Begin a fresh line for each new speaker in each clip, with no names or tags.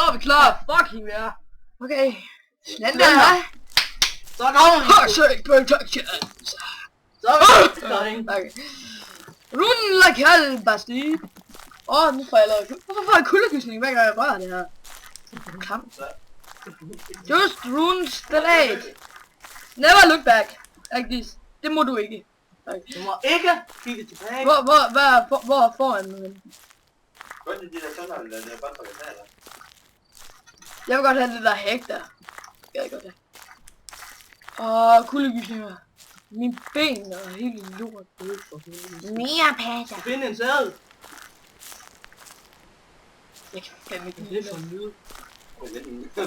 er vi klar. Fucking ja. Okay. Slender.
Så kommer vi.
Forsøg protection.
Så er vi derinde.
Okay. Runden like hell, Basti. Nu får jeg lavet... Hvorfor får jeg kuldegysning, hver gang jeg rører det her? Kamp. Just runes delayed. Never look back. Like this. Det må du ikke. Okay.
Du må ikke kigge tilbage.
Hvor er foran nu?
Godt det de der sønder, eller det er bare for at tage.
Jeg vil godt have det der hæk der. Jeg vil godt have. Kuldegysninger. Mine ben er helt lort. Mere patter.
Find en sæde.
Jeg kan fandme ikke
Det er for en lyd.
Der.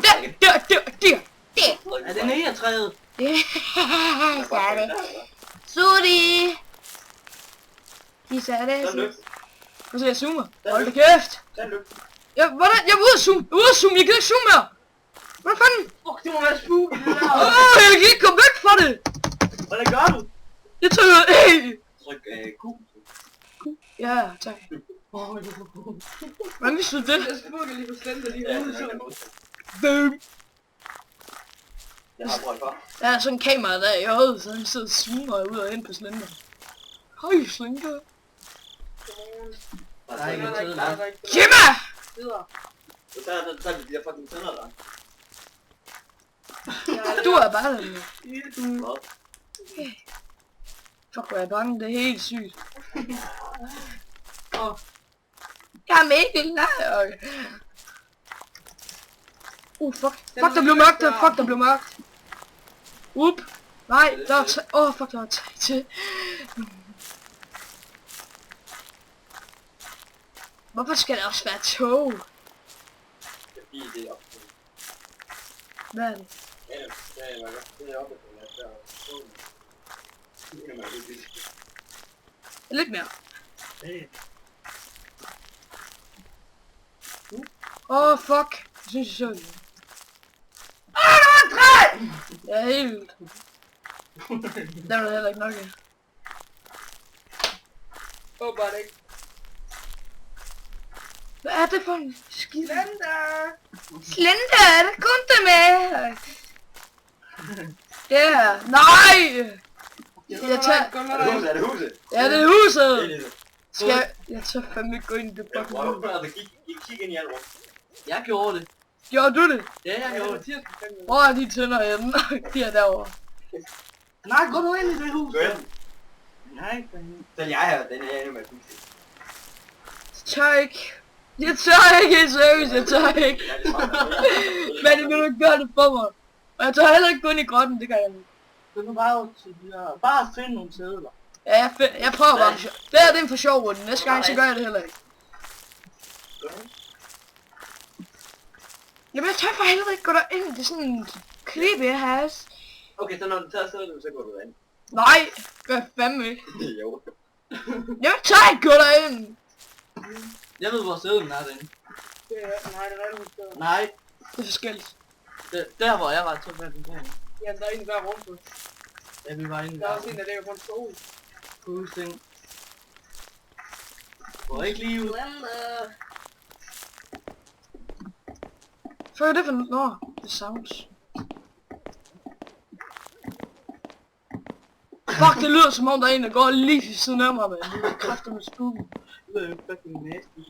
Er det nede af træet?
Så er det. Sudi. De sagde det. Prøv at se, jeg zoomer. Hold da kæft. Hvordan? Jeg er ude at zoome. Jeg kan ikke zoome mere. Hvordan fanden?
Fuck, det må være spooky det der.
Jeg kan ikke komme væk fra det.
Hvordan gør du?
Jeg trykker
Tryk Q.
Ja, tak. Hvordan vidste du det?
Jeg smukker lige på slender lige ude.
Boom.
Jeg har brugt for.
Der er sådan en kamera der i øjet, så han sidder og zoomer ud og ind på slender. Høj, slender.
Der er ikke en sæde der.
Jimma!
Så er det de der fucking tænder der.
Du er bare der. Fuck, hvor er jeg bange, det er helt sygt. Jeg er Mikkel, nej. Fuck. Fuck, der blev mørkt, fuck, der blev mørkt. Nej, der var tre. Fuck, der var tre til. Hvorfor skal der også være tog?
Fordi det er op.
Hvad er det?
Det er oppe.
Lidt mere. Fuck. Jeg synes, jeg så det. Der var en træ! Jeg er helt vildt. Der var der heller ikke nok af.
Håber det ikke.
Hvad er det for en skid?
Slender!
Slender, kom der med! Der. Nej!
Er det huset?
Ja, det er huset! Jeg tør fandme ikke gå ind i det fucking hus.
Hvorfor kig ind i alt rum?
Jeg gjorde det.
Gjorde du det?
Ja, jeg gjorde det.
Hvor er de tænder henne? De er derovre.
Nej, gå nu ind i det hus.
Gå ind.
Nej,
Så jeg her, den er endnu med huset.
Tør ikke. Jeg tør ikke, seriøst, jeg tør ikke. Men det vil du ikke gøre det for mig. Og jeg tør heller ikke gå ind i grotten, det kan jeg ikke.
Du kan bare finde nogle sædler.
Ja, jeg prøver bare. Det er en for sjov runde. Næste gang, så gør jeg det heller ikke. Jamen, jeg tør for helvede ikke gå derind. Det er sådan en creepy ass.
Okay, så når du tager sædlet, så går du ind.
Nej, gør jeg fandme ikke.
Jo.
Jeg tør ikke gå derind.
Jeg ved, hvor sædlen er derinde.
Nej, det er rigtigt.
Nej,
Det er forskelligt.
der hvor jeg var til at den der.
Ja, der er en i hver rum.
Ja, vi var inde
Der er også en, der ligger på en stol.
Fuldstændig. Går ikke lige ud.
Hvad er det for noget? Det sounds. Fuck, det lyder som om der er en, der går lige ved siden af mig, mand. Det er kræfter med spooky.
Det er jo fucking nasty.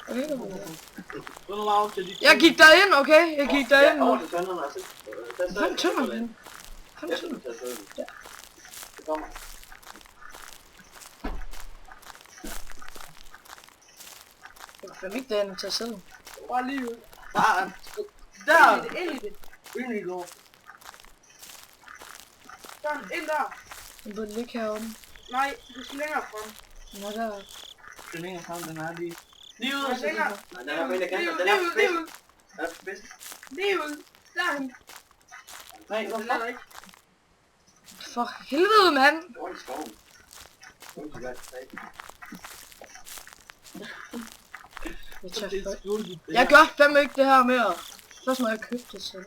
Okay,
Gå nu af til de...
jeg gik derind, okay? Jeg gik derind nu.
Over til tønderne, altså.
Hvem tømmer den? Hvem tømmer? Ja.
Det kommer.
Det var fandme ikke derinde til at sidde.
Bare lige ud.
Bare... Der!
Ind i det.
Ind i går.
Sådan, ind der.
Den burde ligge heroppe.
Nej, du skal længere frem.
Nå, der.
Det længere frem, den er lige... Lige ud,
Nej,
så
længere.
Nej, den er på en af
Lige
kanterne.
ud,
Den
lige
er
ud,
på
lige
bedst.
ud.
Den er på bedst.
Lige ud. Derhen.
Nej,
Den
hvorfor?
er der ikke.
For helvede, mand.
Hvor er det skoven? Hvor er det
Jeg tør
Det er
for...
skjult.
Jeg gør fandme ikke det her mere. Først må jeg købe det selv.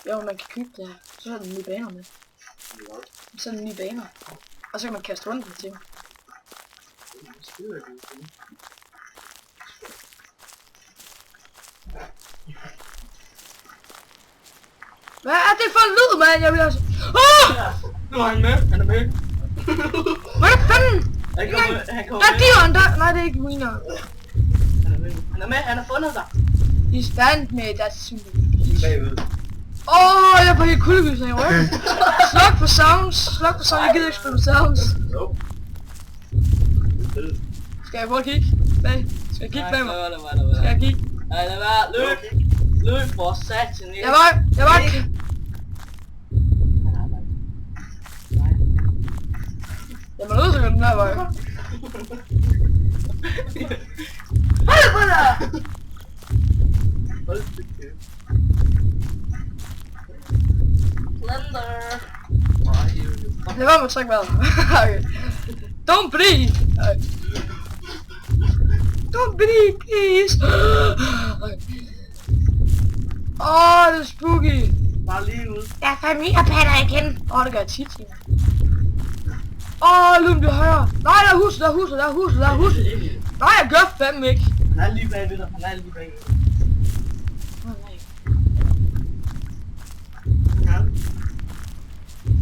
Jo, man kan købe det her. Så er der nye baner med. Så er der nye baner. Og så kan man kaste rundt med ting. Hvad er det for en lyd, mand? Jeg vil altså... Åh!
Nu er han med. Han er med.
Hvad fanden?
Han kommer
Der er
med.
dyreren der. Nej, det er ikke Wiener.
Han er med. Han er med. Han har fundet dig.
I stand med deres...
Bagud.
Åh, jeg er på helt kuldegysning i ryggen. Sluk for sounds. Sluk for sounds. Jeg gider ikke spille med sounds.
Nope.
Skal jeg prøve at kigge? Nej. Skal jeg kigge bag mig?
Lad være.
Skal jeg kigge?
Nej, lad være. Løb. Løb for satan.
Jeg var... Jeg må nødt til at gå den her vej.
Hold på dig! Hold på dig. Slender.
Det var med at trække vejret. Okay. Don't bleed! Okay. Don't bleed, please! Åh, det er spooky!
Bare lige ud.
Jeg er familiepatter igen! Det gør jeg tit. Lyden bliver højere! Nej, der er huset! Nej, jeg gør fandme ikke!
Han er lige bagved dig.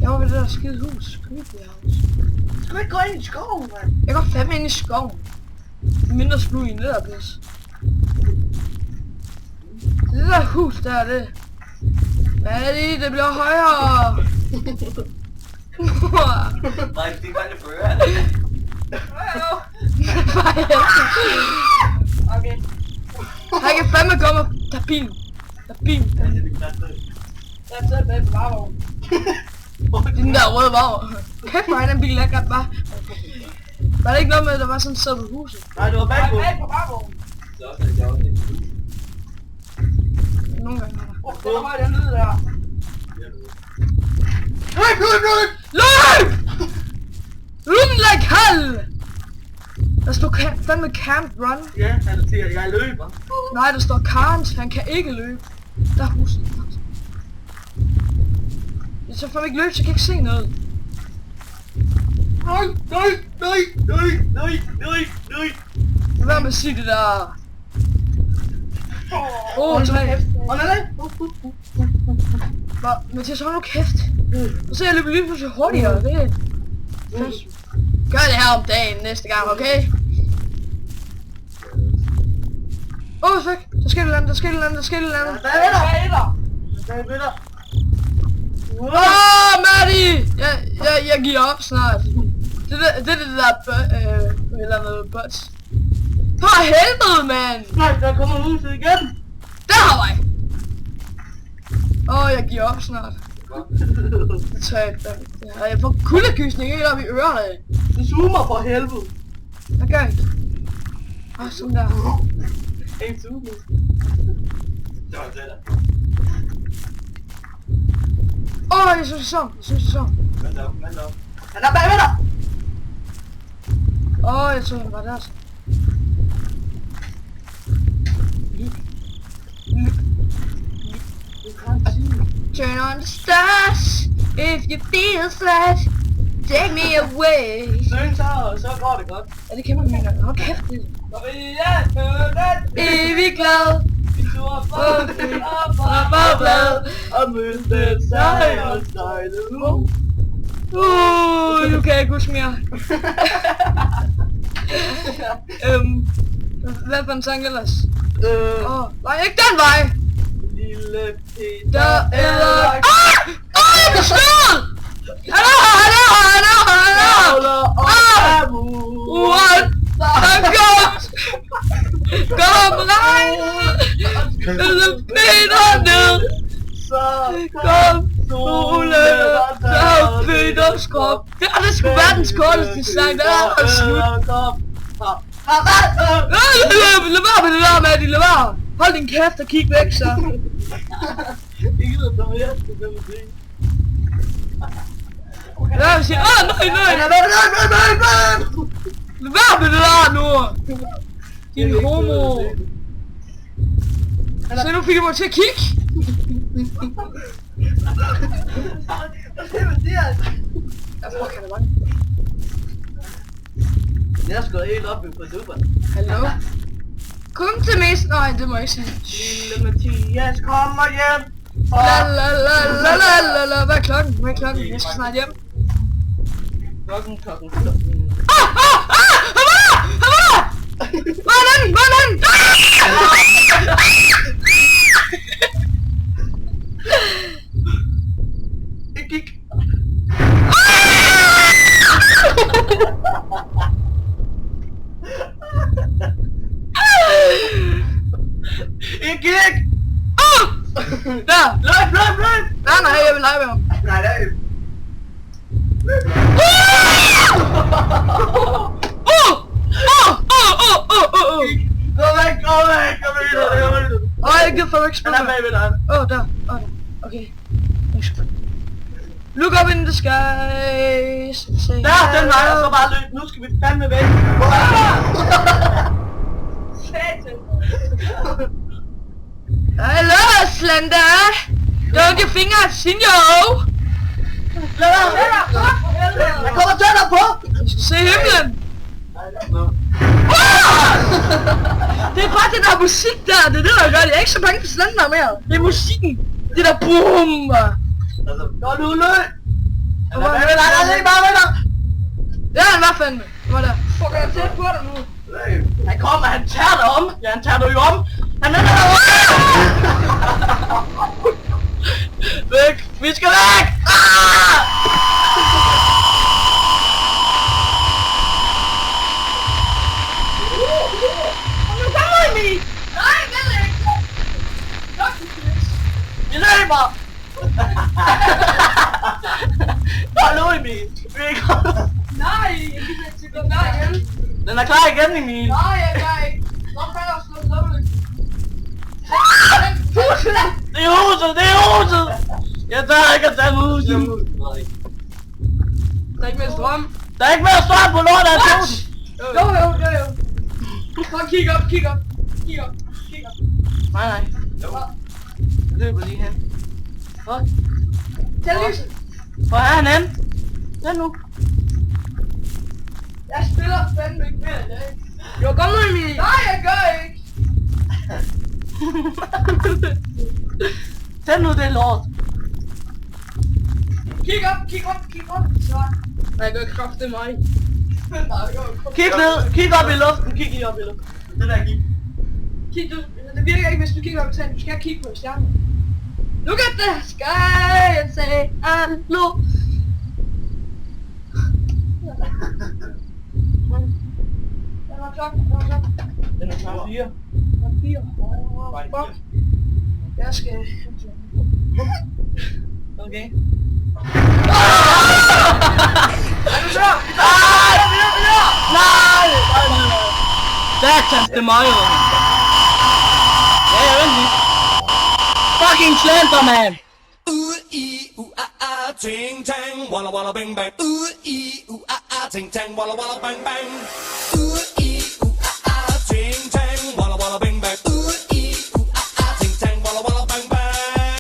Jeg var ved det der skide hus. Creepy house.
Skal du ikke gå ind i skoven, mand?
Jeg går fandme ind i skoven. Mindre spooky end det der pis. Det der hus der, det... Hvad er det? Det bliver højere!
Nej, det kan det føre.
Okay.
Han kan fandme komme. Der er bil.
Jeg tager bag på varevognen.
Den der røde varv. Kæft hvor den bil lækker bare. Var det ikke noget med at der var sådan et sted på huset?
Nej, det var
Jeg er
bag
bag på varevognen.
Nogle gange.
Den er højt dernede der.
Løb! Run like hell! Der står fandme can't run.
Ja, han siger, jeg løber.
Nej, der står can't. Han kan ikke løbe. Der er huset. Jeg så fandme ikke løbe, så jeg kan ikke se noget.
Nej.
Lad være med at sige det der. Træ. Mathias, hold nu kæft. Og så jeg løber lige pludselig hurtigere. Det er... Gør det her om dagen næste gang, okay? Væk. Der sker et eller andet.
Bag dig.
Maddie! Jeg giver op snart. Det der noget butts. For helvede, mand!
Nej, der kommer huset igen.
Der har jeg! Jeg giver op snart. Det tør jeg ikke. Jeg får kuldegysning helt op i ørerne.
Du zoomer for helvede.
Hvad gør jeg? Sådan der.
En zoomer.
Det var det der.
Jeg synes det er sådan.
Vent op.
Han er bagved dig.
Jeg tror han var der så. Turn on the stars if you feel sad. Take me away.
Søn så går det godt.
Ja, det kæmper man godt. Hold kæft, det.
Når vi er
Evig glad.
vi tur fra blad og mødte sejret nu.
Nu kan jeg ikke huske mere. Hvad for en sang ellers? Nej, ikke den vej!
Lille Peter
Der er... jeg blev slået! Hallo! What? Kom regn! Lille Peter ned! Kom solen! Der Peters krop! Det skulle være den korteste sang, der er slut! Lad være med det der, Maddie, lad være! Hold din kæft og kig væk, så! Lad være sige, nej! Lad være med det der nu! Din homo! Så nu fik jeg mig til at kigge! Jeg fuck, han er mange.
Jeg skal helt op på duber.
Hallo? Kom til mest... Nej, det må jeg ikke sige.
Lille Mathias kommer hjem.
La. Hvad er klokken? Hvad er klokken? Jeg skal snart hjem.
Klokken.
Han var der! Hvor er den?
Jeg gik. Jeg gik.
Der!
Løb.
Nej, jeg vil lege med ham.
Nej, det er jo. Gå væk. Kom videre.
Jeg gider for ikke spille.
Han er bagved dig.
Der. Okay. Look up in the skies.
Der, den vej, og så bare løb. Nu skal vi fandme væk.
Satan.
Hello, Slender. Don't you think I've seen you?
Lad være. Jeg kommer tættere på.
Jeg skal se himlen.
Nå.
Det er bare det der musik der. Det er det der gør det. Jeg er ikke så bange for Slender mere. Det er musikken. Det der boom.
Gå nu, løb. Han er bagved dig. Han er lige bare ved dig.
Ja, han var fandme. Det var der.
Fuck, jeg er tæt på dig nu.
Han kommer, han tager dig om. Ja, han tager dig jo om. Han er der. Væk. Vi skal væk.
Nu kommer I mig. Nej, jeg ved ikke.
Vi løber. Bare nu, Emil.
Nej, jeg gider ikke til den der igen.
Den er klar igen, Emil.
Nej, jeg ikke. Nå, kan jeg også slå det.
Det er huset. Jeg tør ikke at tage huset.
Der er ikke mere strøm.
Der er ikke mere strøm på lort af huset.
Jo. Så kig op.
Nej. Jeg løber lige hen.
Tæl lyset.
Hvor er han hen? Den nu.
Jeg spiller fandme ikke mere i dag.
Jo, kom nu, Emil.
Nej, jeg gør ikke.
Tag nu det lort.
Kig op. Så.
Jeg gør kraft, det er mig.
Kig ned. Kig op i luften. Kig lige op i luften. Det der gik.
Kig, det virker ikke, hvis du kigger op i taget. Du skal kigge på stjernen.
Look at the sky and say hello.
Den var klokken.
Den er snart 4.
Fuck. Jeg skal...
Okay.
Er du så?
Nej! Satans, det er mig jo. Ja, vent lige. Fucking Slender, man!
Ting tang, walla walla bang bang. Ting tang, walla walla bang bang. Ting tang.